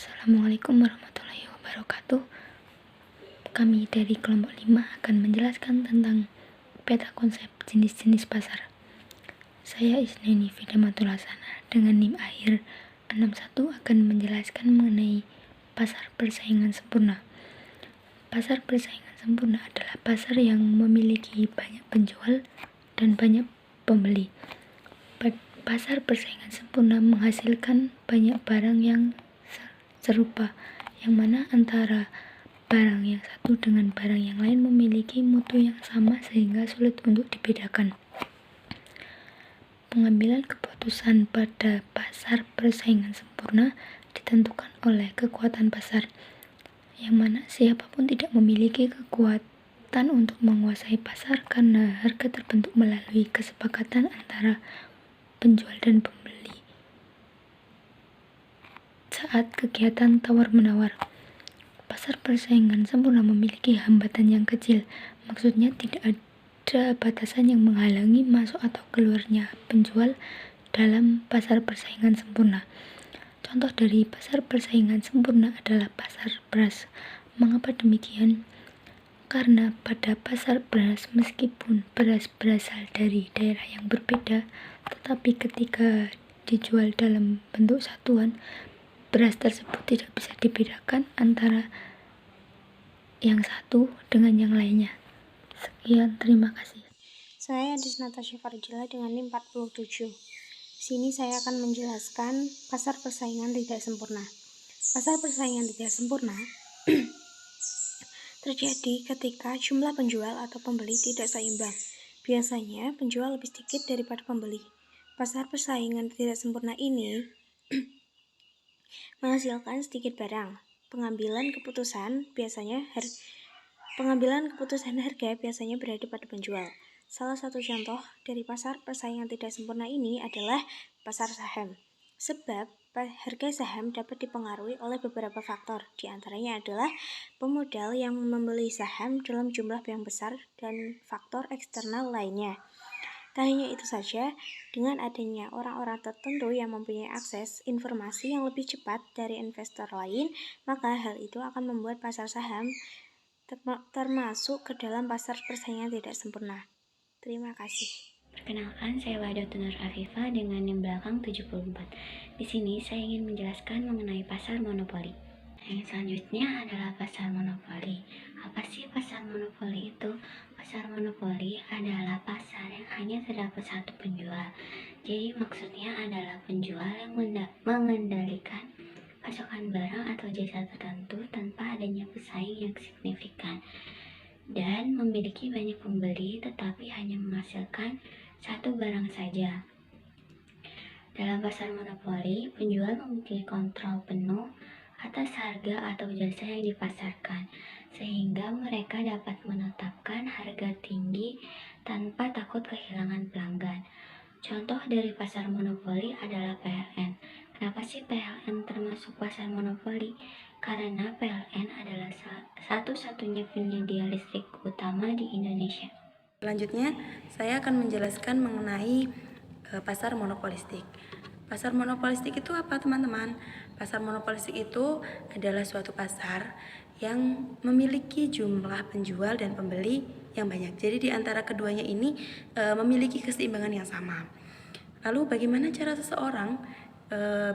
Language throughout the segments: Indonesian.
Assalamualaikum warahmatullahi wabarakatuh. Kami dari kelompok 5 akan menjelaskan tentang peta konsep jenis-jenis pasar. Saya Isneni Fidamatul Hasanah dengan NIM akhir 61 akan menjelaskan mengenai pasar persaingan sempurna. Pasar persaingan sempurna adalah pasar yang memiliki banyak penjual dan banyak pembeli. Pasar persaingan sempurna menghasilkan banyak barang yang serupa, yang mana antara barang yang satu dengan barang yang lain memiliki mutu yang sama sehingga sulit untuk dibedakan. Pengambilan keputusan pada pasar persaingan sempurna ditentukan oleh kekuatan pasar, yang mana siapapun tidak memiliki kekuatan untuk menguasai pasar karena harga terbentuk melalui kesepakatan antara penjual dan pembeli saat kegiatan tawar-menawar. Pasar persaingan sempurna memiliki hambatan yang kecil, maksudnya tidak ada batasan yang menghalangi masuk atau keluarnya penjual dalam pasar persaingan sempurna. Contoh dari pasar persaingan sempurna adalah pasar beras. Mengapa demikian? Karena pada pasar beras, meskipun beras berasal dari daerah yang berbeda, tetapi ketika dijual dalam bentuk satuan, beras tersebut tidak bisa dibedakan antara yang satu dengan yang lainnya. Sekian, terima kasih. Saya Desnata Farjila dengan NIM 47. Di sini saya akan menjelaskan pasar persaingan tidak sempurna. Pasar persaingan tidak sempurna terjadi ketika jumlah penjual atau pembeli tidak seimbang. Biasanya penjual lebih sedikit daripada pembeli. Pasar persaingan tidak sempurna ini menghasilkan sedikit barang. Pengambilan keputusan harga biasanya berada pada penjual. Salah satu contoh dari pasar persaingan tidak sempurna ini adalah pasar saham. Sebab harga saham dapat dipengaruhi oleh beberapa faktor, di antaranya adalah pemodal yang membeli saham dalam jumlah yang besar dan faktor eksternal lainnya. Tak hanya itu saja, dengan adanya orang-orang tertentu yang mempunyai akses informasi yang lebih cepat dari investor lain, maka hal itu akan membuat pasar saham termasuk ke dalam pasar persaingan tidak sempurna. Terima kasih. Perkenalkan, saya Wahdatun Nur Afifah dengan NIM belakang 74. Di sini saya ingin menjelaskan mengenai pasar monopoli. Yang selanjutnya adalah pasar monopoli. Apa sih pasar monopoli itu? Pasar monopoli adalah pasar yang hanya terdapat satu penjual. Jadi maksudnya adalah penjual yang mengendalikan pasokan barang atau jasa tertentu tanpa adanya pesaing yang signifikan, dan memiliki banyak pembeli tetapi hanya menghasilkan satu barang saja. Dalam pasar monopoli, penjual memiliki kontrol penuh atas harga atau jasa yang dipasarkan, sehingga mereka dapat menetapkan harga tinggi tanpa takut kehilangan pelanggan. Contoh dari pasar monopoli adalah PLN. Kenapa sih PLN termasuk pasar monopoli? Karena PLN adalah satu-satunya penyedia listrik utama di Indonesia. Selanjutnya, saya akan menjelaskan mengenai pasar monopolistik. Pasar monopolistik itu apa, teman-teman? Pasar monopolistik itu adalah suatu pasar yang memiliki jumlah penjual dan pembeli yang banyak. Jadi di antara keduanya ini memiliki keseimbangan yang sama. Lalu bagaimana cara seseorang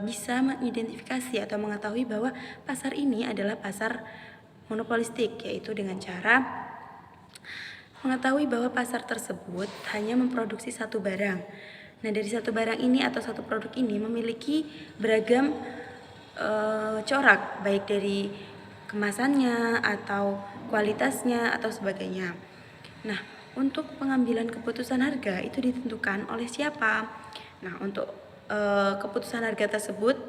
bisa mengidentifikasi atau mengetahui bahwa pasar ini adalah pasar monopolistik, yaitu dengan cara mengetahui bahwa pasar tersebut hanya memproduksi satu barang. Nah, dari satu barang ini atau satu produk ini memiliki beragam corak, baik dari kemasannya atau kualitasnya atau sebagainya. Nah, untuk pengambilan keputusan harga itu ditentukan oleh siapa? Nah, untuk keputusan harga tersebut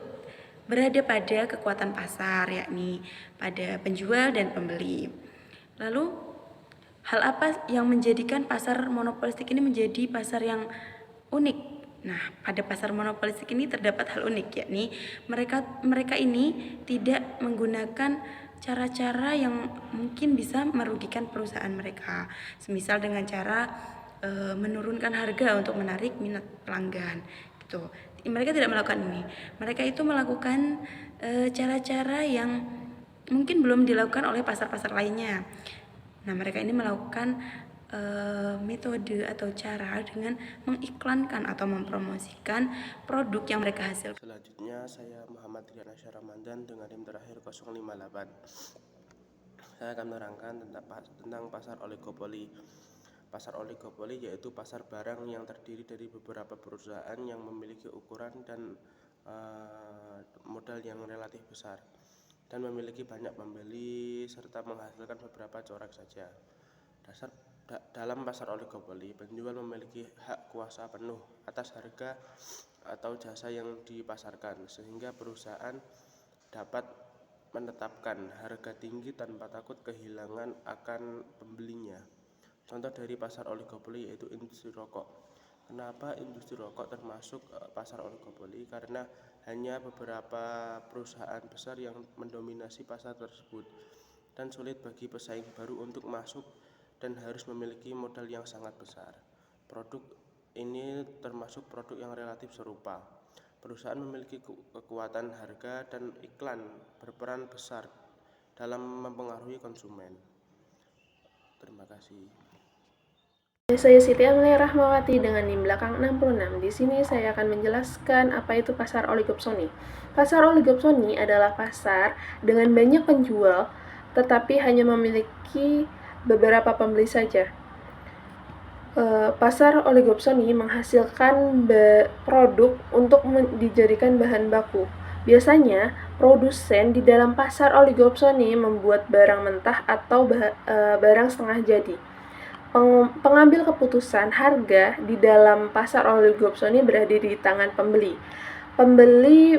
berada pada kekuatan pasar, yakni pada penjual dan pembeli. Lalu, hal apa yang menjadikan pasar monopolistik ini menjadi pasar yang unik? Nah, pada pasar monopolistik ini terdapat hal unik, yakni mereka ini tidak menggunakan cara-cara yang mungkin bisa merugikan perusahaan mereka. Semisal dengan cara menurunkan harga untuk menarik minat pelanggan. Gitu. Mereka tidak melakukan ini. Mereka itu melakukan cara-cara yang mungkin belum dilakukan oleh pasar-pasar lainnya. Nah, mereka ini melakukan metode atau cara dengan mengiklankan atau mempromosikan produk yang mereka hasilkan. Selanjutnya saya Muhammad Rian Asyar Ramadan dengan NIM terakhir 058. Saya akan menerangkan tentang pasar oligopoli. Pasar oligopoli yaitu pasar barang yang terdiri dari beberapa perusahaan yang memiliki ukuran dan modal yang relatif besar dan memiliki banyak pembeli serta menghasilkan beberapa corak saja. Dalam pasar oligopoli, penjual memiliki hak kuasa penuh atas harga atau jasa yang dipasarkan, sehingga perusahaan dapat menetapkan harga tinggi tanpa takut kehilangan akan pembelinya. Contoh dari pasar oligopoli yaitu industri rokok. Kenapa industri rokok termasuk pasar oligopoli? Karena hanya beberapa perusahaan besar yang mendominasi pasar tersebut dan sulit bagi pesaing baru untuk masuk dan harus memiliki modal yang sangat besar. Produk ini termasuk produk yang relatif serupa. Perusahaan memiliki kekuatan harga dan iklan berperan besar dalam mempengaruhi konsumen. Terima kasih. Saya Siti Amalia Rahmawati dengan NIM belakang 66. Di sini saya akan menjelaskan apa itu pasar oligopsoni. Pasar oligopsoni adalah pasar dengan banyak penjual tetapi hanya memiliki beberapa pembeli saja. Pasar oligopsoni menghasilkan produk untuk dijadikan bahan baku. Biasanya, produsen di dalam pasar oligopsoni membuat barang mentah atau barang setengah jadi. Pengambil keputusan harga di dalam pasar oligopsoni berada di tangan pembeli. Pembeli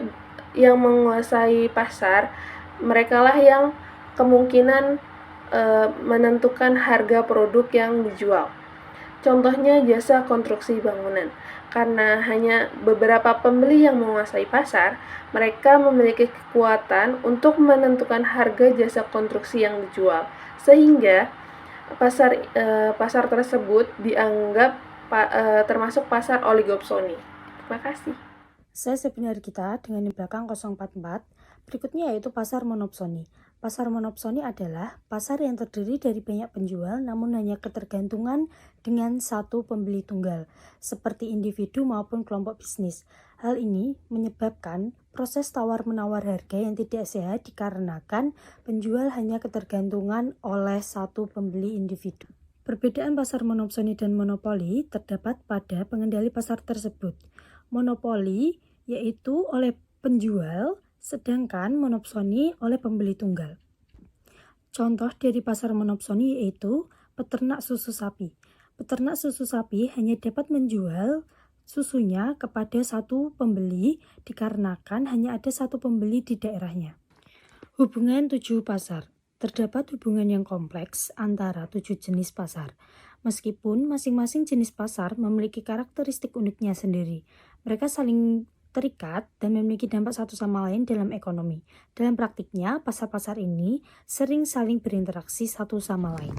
yang menguasai pasar, merekalah yang kemungkinan menentukan harga produk yang dijual. Contohnya jasa konstruksi bangunan. Karena hanya beberapa pembeli yang menguasai pasar, mereka memiliki kekuatan untuk menentukan harga jasa konstruksi yang dijual. Sehingga pasar tersebut dianggap termasuk pasar oligopsoni. Terima kasih. Saya Septiar Gita dengan di belakang 044. Berikutnya yaitu pasar monopsoni. Pasar monopsoni adalah pasar yang terdiri dari banyak penjual namun hanya ketergantungan dengan satu pembeli tunggal, seperti individu maupun kelompok bisnis. Hal ini menyebabkan proses tawar-menawar harga yang tidak sehat dikarenakan penjual hanya ketergantungan oleh satu pembeli individu. Perbedaan pasar monopsoni dan monopoli terdapat pada pengendali pasar tersebut. Monopoli yaitu oleh penjual, sedangkan monopsoni oleh pembeli tunggal. Contoh dari pasar monopsoni yaitu peternak susu sapi. Peternak susu sapi hanya dapat menjual susunya kepada satu pembeli dikarenakan hanya ada satu pembeli di daerahnya. Hubungan 7 pasar. Terdapat hubungan yang kompleks antara 7 jenis pasar. Meskipun masing-masing jenis pasar memiliki karakteristik uniknya sendiri, mereka saling terikat dan memiliki dampak satu sama lain dalam ekonomi. Dalam praktiknya, pasar-pasar ini sering saling berinteraksi satu sama lain.